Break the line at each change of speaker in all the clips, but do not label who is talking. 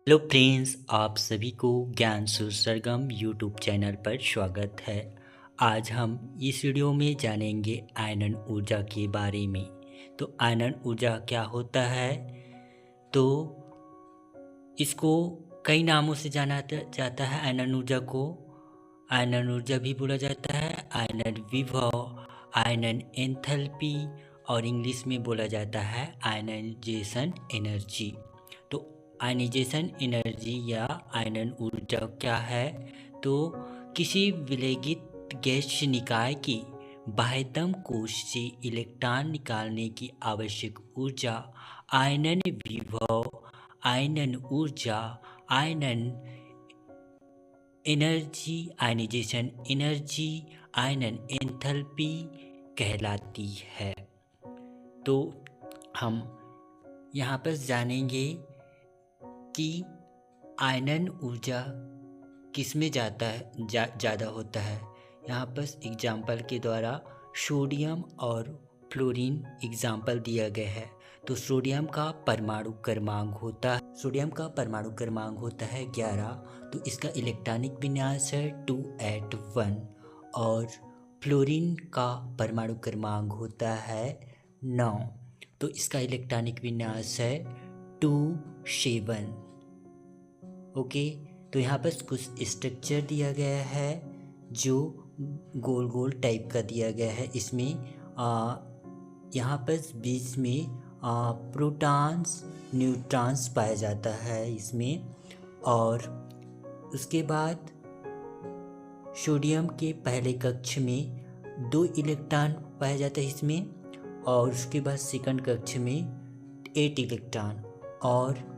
Hello friends, आप सभी को ज्ञान सरगम यूट्यूब चैनल पर स्वागत है। आज हम इस वीडियो में जानेंगे आयनन ऊर्जा के बारे में। तो आयनन ऊर्जा क्या होता है? तो इसको कई नामों से जाना जाता है। आयनन ऊर्जा को आयनन ऊर्जा भी बोला जाता है, आयनन विभव, आयनन एंथैल्पी और इंग्लिश में बोला जाता है आयनाइजेशन एनर्जी। तो आयनाइजेशन एनर्जी या आयनन ऊर्जा क्या है? तो किसी विलगित गैस निकाय की बाह्यतम कोश से इलेक्ट्रॉन निकालने की आवश्यक ऊर्जा आयनन विभव, आयनन ऊर्जा, आयनन एनर्जी, आयनाइजेशन एनर्जी, आयनन एंथैल्पी कहलाती है। तो हम यहाँ पर जानेंगे कि आयनन ऊर्जा किस में जाता है, ज़्यादा होता है। यहाँ पर एग्जाम्पल के द्वारा सोडियम और फ्लोरीन एग्जाम्पल दिया गया है। तो सोडियम का परमाणु क्रमांक होता है 11। तो इसका इलेक्ट्रॉनिक विन्यास है 281 और फ्लोरीन का परमाणु क्रमांक होता है 9। तो इसका इलेक्ट्रॉनिक विन्यास है 27। ओके, तो यहाँ पर कुछ स्ट्रक्चर दिया गया है जो गोल गोल टाइप का दिया गया है। इसमें यहाँ पर बीच में प्रोटॉन्स न्यूट्रॉन्स पाया जाता है इसमें। और उसके बाद सोडियम के पहले कक्ष में 2 इलेक्ट्रॉन पाया जाता है इसमें, और उसके बाद सेकंड कक्ष में 8 इलेक्ट्रॉन, और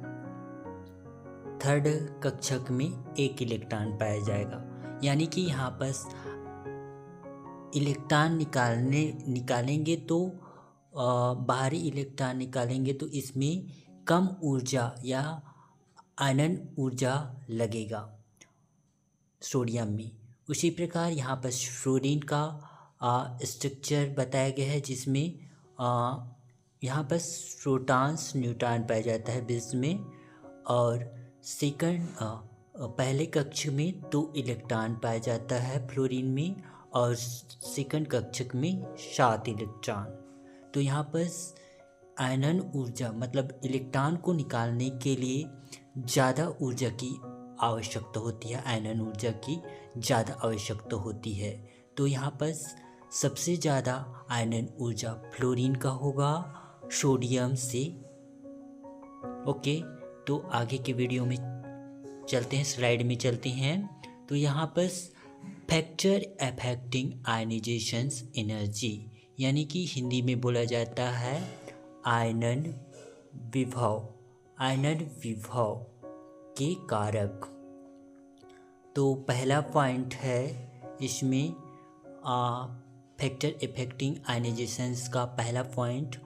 थर्ड कक्षक में 1 इलेक्ट्रॉन पाया जाएगा। यानी कि यहाँ पर इलेक्ट्रॉन निकालेंगे तो बाहरी इलेक्ट्रॉन निकालेंगे तो इसमें कम ऊर्जा या आयनन ऊर्जा लगेगा सोडियम में। उसी प्रकार यहाँ पर फ्लोरीन का स्ट्रक्चर बताया गया है, जिसमें यहाँ पर प्रोटॉन्स न्यूट्रॉन पाया जाता है बीच में, और पहले कक्ष में 2 इलेक्ट्रॉन पाया जाता है फ्लोरीन में, और सेकंड कक्षक में 7 इलेक्ट्रॉन। तो यहाँ पर आयनन ऊर्जा मतलब इलेक्ट्रॉन को निकालने के लिए ज़्यादा ऊर्जा की आवश्यकता होती है, आयनन ऊर्जा की ज़्यादा आवश्यकता होती है। तो यहाँ पर सबसे ज़्यादा आयनन ऊर्जा फ्लोरीन का होगा सोडियम से। ओके, तो आगे के वीडियो में चलते हैं, स्लाइड में चलते हैं। तो यहाँ पर फैक्टर अफेक्टिंग आयनाइजेशन एनर्जी, यानी कि हिंदी में बोला जाता है आयनन विभव के कारक। तो पहला पॉइंट है इसमें फैक्टर अफेक्टिंग आयनाइजेशन का पहला point,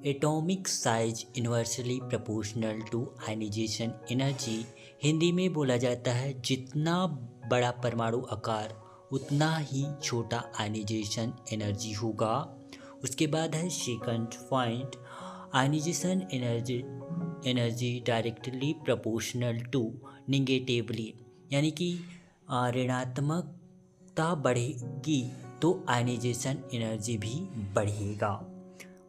atomic size inversely proportional to ionization energy. Hindi में बोला जाता है जितना बड़ा परमाणु आकार उतना ही छोटा आयनाइजेशन एनर्जी होगा। उसके बाद है second point, ionization energy directly proportional to negatively, यानी कि ऋणात्मकता बढ़ेगी तो आयनाइजेशन एनर्जी भी बढ़ेगा।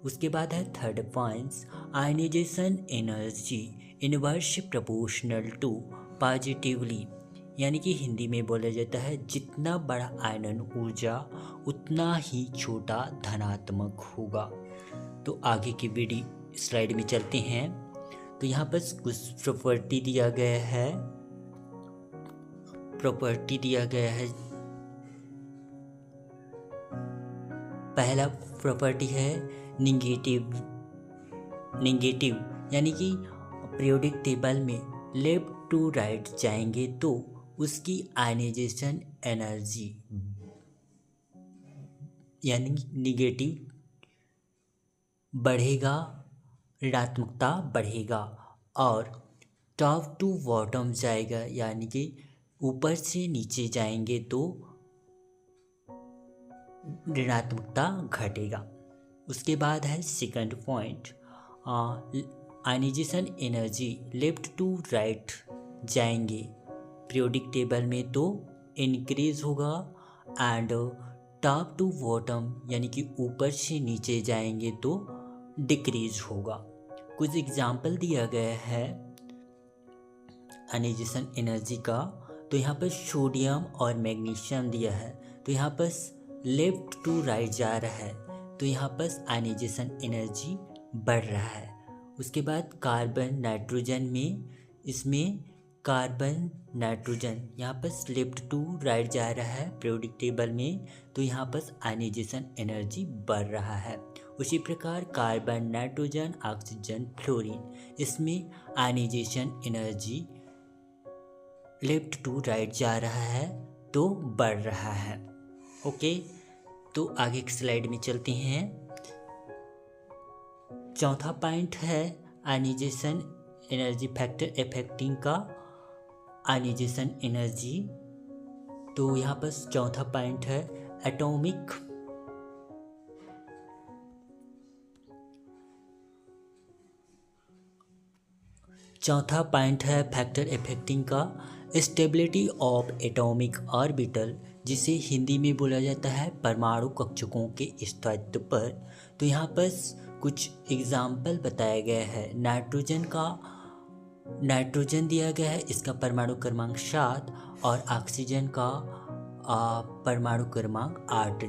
उसके बाद है third point, ionization energy inverse proportional to positively, यानी कि हिंदी में बोला जाता है जितना बड़ा आयनन ऊर्जा उतना ही छोटा धनात्मक होगा। तो आगे की वीडियो स्लाइड में चलते हैं। तो यहाँ पर कुछ प्रॉपर्टी दिया गया है। पहला प्रॉपर्टी है निगेटिव, यानी कि पीरियोडिक टेबल में लेफ्ट टू राइट जाएंगे तो उसकी आयनाइजेशन एनर्जी यानी निगेटिव बढ़ेगा, ऋणात्मकता बढ़ेगा, और टॉप टू बॉटम जाएगा, यानी कि ऊपर से नीचे जाएंगे तो ऋणात्मकता घटेगा। उसके बाद है second point, ionization energy left to right जाएंगे पीरियोडिक टेबल में तो इंक्रीज होगा, एंड टॉप टू बॉटम यानी कि ऊपर से नीचे जाएंगे तो डिक्रीज होगा। कुछ एग्जाम्पल दिया गया है आयनाइजेशन एनर्जी का। तो यहाँ पर सोडियम और मैग्नीशियम दिया है, तो यहाँ पर लेफ्ट टू राइट जा रहा है, तो यहाँ पर आयनाइजेशन एनर्जी बढ़ रहा है। उसके बाद कार्बन नाइट्रोजन में, इसमें कार्बन नाइट्रोजन यहाँ पर लेफ्ट टू राइट जा रहा है पीरियोडिक टेबल में, तो यहाँ पर आयनाइजेशन एनर्जी बढ़ रहा है। उसी प्रकार कार्बन नाइट्रोजन ऑक्सीजन फ्लोरीन, इसमें ionization energy left to right जा रहा है तो बढ़ रहा है। ओके, तो आगे की स्लाइड में चलते हैं। चौथा पॉइंट है आयनाइजेशन एनर्जी फैक्टर इफेक्टिंग का आयनाइजेशन एनर्जी। तो यहाँ पर चौथा पॉइंट है एटॉमिक चौथा पॉइंट है फैक्टर इफेक्टिंग का स्टेबिलिटी ऑफ एटॉमिक ऑर्बिटल, जिसे हिंदी में बोला जाता है परमाणु कक्षकों के स्थायित्व पर। तो यहाँ पर कुछ एग्जाम्पल बताया गया है। नाइट्रोजन दिया गया है, इसका परमाणु क्रमांक 7 और ऑक्सीजन का परमाणु क्रमांक 8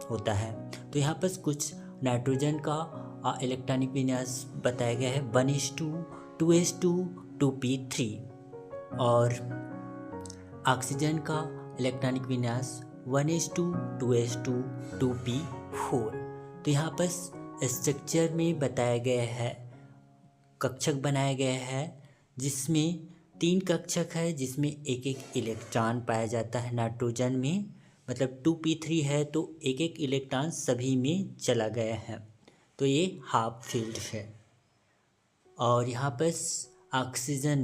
होता है। तो यहाँ पर कुछ नाइट्रोजन का इलेक्ट्रॉनिक विन्यास बताया गया है 1:2, 2:2, 2p3, और ऑक्सीजन का इलेक्ट्रॉनिक विन्यास 1:2, 2:2, 2p4। तो यहाँ पर स्ट्रक्चर में बताया गया है, कक्षक बनाया गया है, जिसमें 3 कक्षक है, जिसमें एक एक इलेक्ट्रॉन पाया जाता है नाइट्रोजन में, मतलब 2p3 है तो एक एक इलेक्ट्रॉन सभी में चला गया है, तो ये हाफ फील्ड है। और यहाँ पर ऑक्सीजन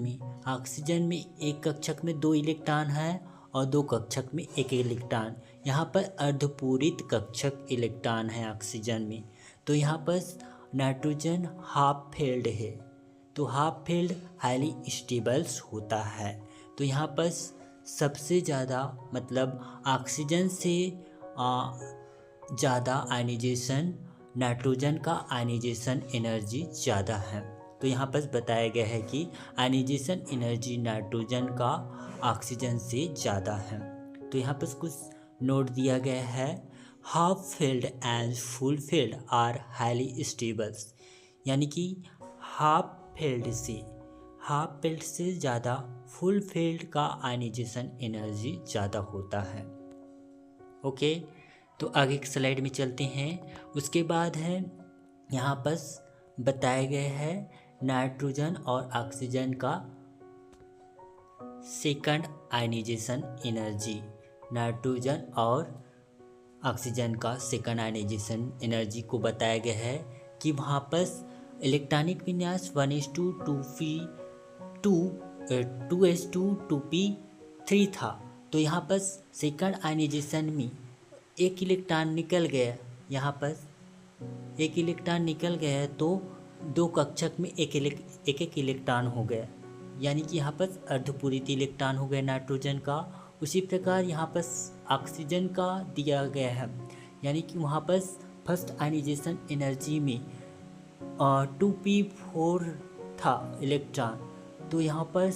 में एक कक्षक में 2 इलेक्ट्रॉन है और 2 कक्षक में एक इलेक्ट्रॉन। यहाँ पर अर्धपूरित कक्षक इलेक्ट्रॉन है ऑक्सीजन में। तो यहाँ पर नाइट्रोजन हाफ फील्ड है, तो हाफ फील्ड हाईली स्टेबल्स होता है। तो यहाँ पर सबसे ज़्यादा मतलब ऑक्सीजन से ज़्यादा आयनाइजेशन, नाइट्रोजन का आयनाइजेशन एनर्जी ज़्यादा है। तो यहाँ पर बताया गया है कि आयनाइजेशन एनर्जी नाइट्रोजन का ऑक्सीजन से ज़्यादा है। तो यहाँ पर कुछ नोट दिया गया है, half field and full field are highly stables, यानी कि हाफ फील्ड से ज़्यादा फुल फील्ड का आयनाइजेशन एनर्जी ज़्यादा होता है। ओके, तो आगे की स्लाइड में चलते हैं। उसके बाद है यहाँ पर बताया गया है नाइट्रोजन और ऑक्सीजन का सेकंड आयनाइजेशन एनर्जी। नाइट्रोजन और ऑक्सीजन का सेकंड आयनाइजेशन एनर्जी को बताया गया है कि वहाँ पर इलेक्ट्रॉनिक विन्यास 1:2, 2:2, 2p3 था। तो यहाँ पर सेकंड आयनाइजेशन में एक इलेक्ट्रॉन निकल गया, यहाँ पर एक इलेक्ट्रॉन निकल गया तो 2 कक्षक में एक एक इलेक्ट्रॉन हो गया, यानी कि यहाँ पर अर्धपूरित इलेक्ट्रॉन हो गया नाइट्रोजन का। उसी प्रकार यहाँ पर ऑक्सीजन का दिया गया है, यानी कि वहाँ पर फर्स्ट आयनाइजेशन एनर्जी में 2p4 था इलेक्ट्रॉन, तो यहाँ पर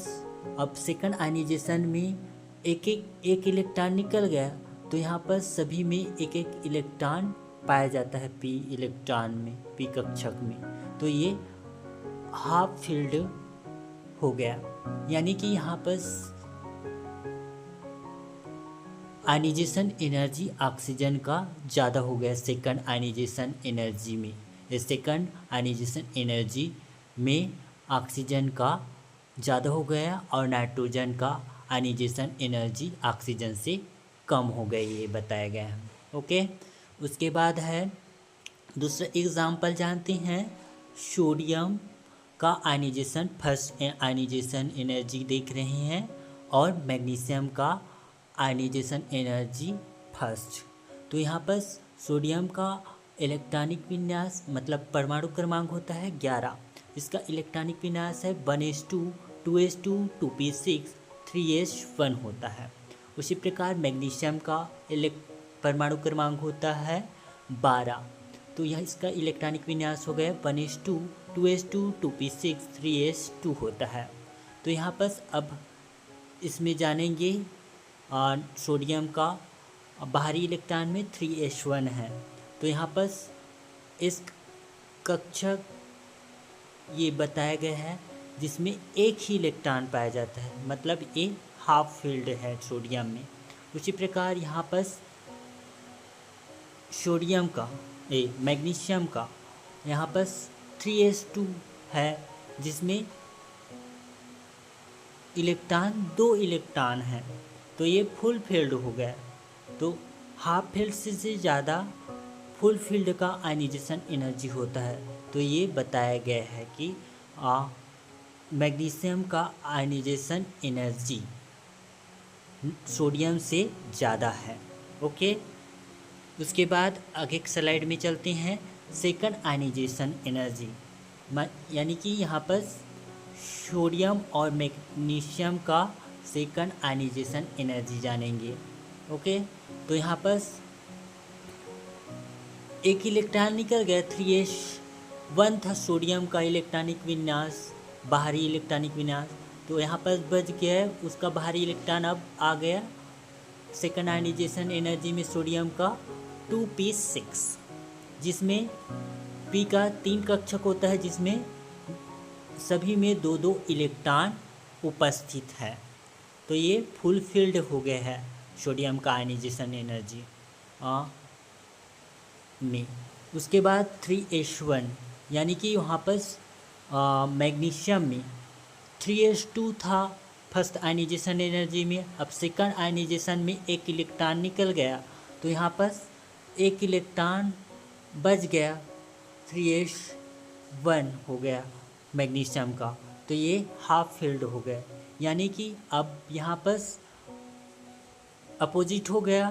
अब सेकंड आयनाइजेशन में एक इलेक्ट्रॉन निकल गया, तो यहाँ पर सभी में एक एक इलेक्ट्रॉन पाया जाता है p इलेक्ट्रॉन में, p कक्षक में। तो ये हाफ फील्ड हो गया, यानी कि यहाँ पर आयनाइजेशन एनर्जी ऑक्सीजन का ज़्यादा हो गया सेकंड आयनाइजेशन एनर्जी में। सेकंड आयनाइजेशन एनर्जी में ऑक्सीजन का ज़्यादा हो गया और नाइट्रोजन का आयनाइजेशन एनर्जी ऑक्सीजन से कम हो गई, ये बताया गया है। ओके, उसके बाद है दूसरा एग्जाम्पल जानते हैं। सोडियम का आयनाइजेशन फर्स्ट आयनाइजेशन एनर्जी देख रहे हैं और मैग्नीशियम का आयनाइजेशन एनर्जी फर्स्ट। तो यहाँ पर सोडियम का इलेक्ट्रॉनिक विन्यास मतलब परमाणु क्रमांक होता है 11, इसका इलेक्ट्रॉनिक विन्यास है 1s2 2s2 2p6 3s1 होता है। उसी प्रकार मैग्नीशियम का परमाणु क्रमांक होता है 12। तो यह इसका इलेक्ट्रॉनिक विन्यास हो गया 1s2 2s2 2p6 3s2 होता है। तो यहाँ पर अब इसमें जानेंगे सोडियम का बाहरी इलेक्ट्रॉन में 3s1 है। तो यहाँ पर इस कक्षक ये बताया गया है जिसमें एक ही इलेक्ट्रॉन पाया जाता है, मतलब ये हाफ फील्ड है सोडियम में। उसी प्रकार यहाँ पर सोडियम का मैग्नीशियम का यहाँ पर 3s2 है जिसमें इलेक्ट्रॉन 2 इलेक्ट्रॉन हैं, तो ये फुल फील्ड हो गया। तो हाफ फील्ड से ज़्यादा फुल फील्ड का आयनाइजेशन एनर्जी होता है। तो ये बताया गया है कि मैग्नीशियम का आयनाइजेशन एनर्जी सोडियम से ज़्यादा है। ओके, उसके बाद आगे स्लाइड में चलते हैं। सेकंड आयनाइजेशन एनर्जी, यानी कि यहाँ पर सोडियम और मैग्नीशियम का सेकंड आयनाइजेशन एनर्जी जानेंगे। ओके, तो यहाँ पर एक इलेक्ट्रॉन निकल गया 3s1 था सोडियम का इलेक्ट्रॉनिक विन्यास, बाहरी इलेक्ट्रॉनिक विन्यास। तो यहाँ पर बच गया है उसका बाहरी इलेक्ट्रॉन अब आ गया सेकंड आयनाइजेशन एनर्जी में सोडियम का 2p6, जिसमें p का 3 कक्षक होता है जिसमें सभी में 2-2 इलेक्ट्रॉन उपस्थित है। तो ये फुल फील्ड हो गया है सोडियम का आयनाइजेशन एनर्जी में। उसके बाद 3s1, यानी कि वहाँ पर मैग्नीशियम में 3s2 था फर्स्ट आयनाइजेशन एनर्जी में। अब सेकंड आयनाइजेशन में एक इलेक्ट्रॉन निकल गया, तो यहाँ पर एक इलेक्ट्रॉन बच गया 3s1 हो गया मैग्नीशियम का। तो ये हाफ फील्ड हो गया, यानी कि अब यहाँ पर अपोजिट हो गया,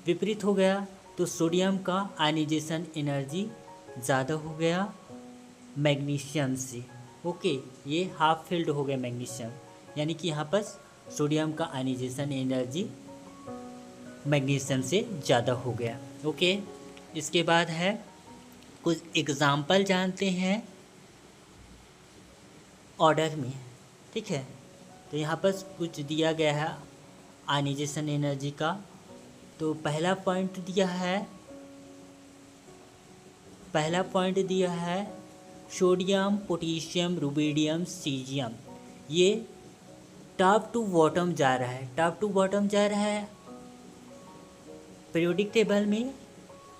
विपरीत हो गया। तो सोडियम का आयनाइजेशन एनर्जी ज़्यादा हो गया मैग्नीशियम से। ओके, ये हाफ फील्ड हो गया मैग्नीशियम, यानी कि यहाँ पर सोडियम का आयनाइजेशन एनर्जी मैग्नीशियम से ज़्यादा हो गया। ओके, इसके बाद है कुछ एग्जाम्पल जानते हैं ऑर्डर में। ठीक है, तो यहाँ पर कुछ दिया गया है आयनाइजेशन एनर्जी का। तो पहला पॉइंट दिया है सोडियम, पोटेशियम, रुबिडियम, सीजियम। ये टॉप टू बॉटम जा रहा है पीरियोडिक टेबल में।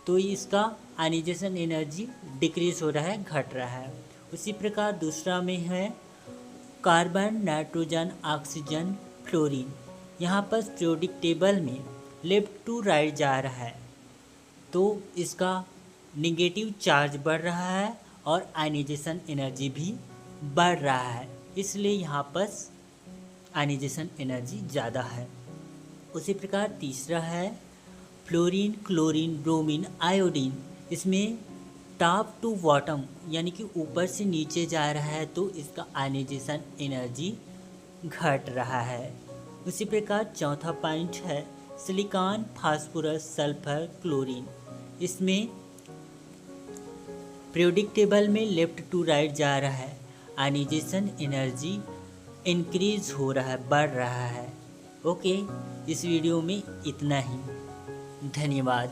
तो इसका आयनाइजेशन एनर्जी डिक्रीज हो रहा है, घट रहा है। उसी प्रकार दूसरा में है कार्बन, नाइट्रोजन, ऑक्सीजन, फ्लोरीन। यहाँ पर पीरियोडिक टेबल में लेफ्ट टू राइट जा रहा है, तो इसका निगेटिव चार्ज बढ़ रहा है और आयनाइजेशन एनर्जी भी बढ़ रहा है, इसलिए यहाँ पर आयनाइजेशन एनर्जी ज़्यादा है। उसी प्रकार तीसरा है फ्लोरीन, क्लोरीन, ब्रोमीन, आयोडीन। इसमें टॉप टू बॉटम यानी कि ऊपर से नीचे जा रहा है, तो इसका आयनाइजेशन एनर्जी घट रहा है। उसी प्रकार चौथा पॉइंट है सिलिकॉन, फास्फोरस, सल्फर, क्लोरीन। इसमें पीरियोडिक टेबल में लेफ्ट टू राइट जा रहा है, आयनाइजेशन एनर्जी इंक्रीज हो रहा है, बढ़ रहा है। ओके, इस वीडियो में इतना ही। धन्यवाद।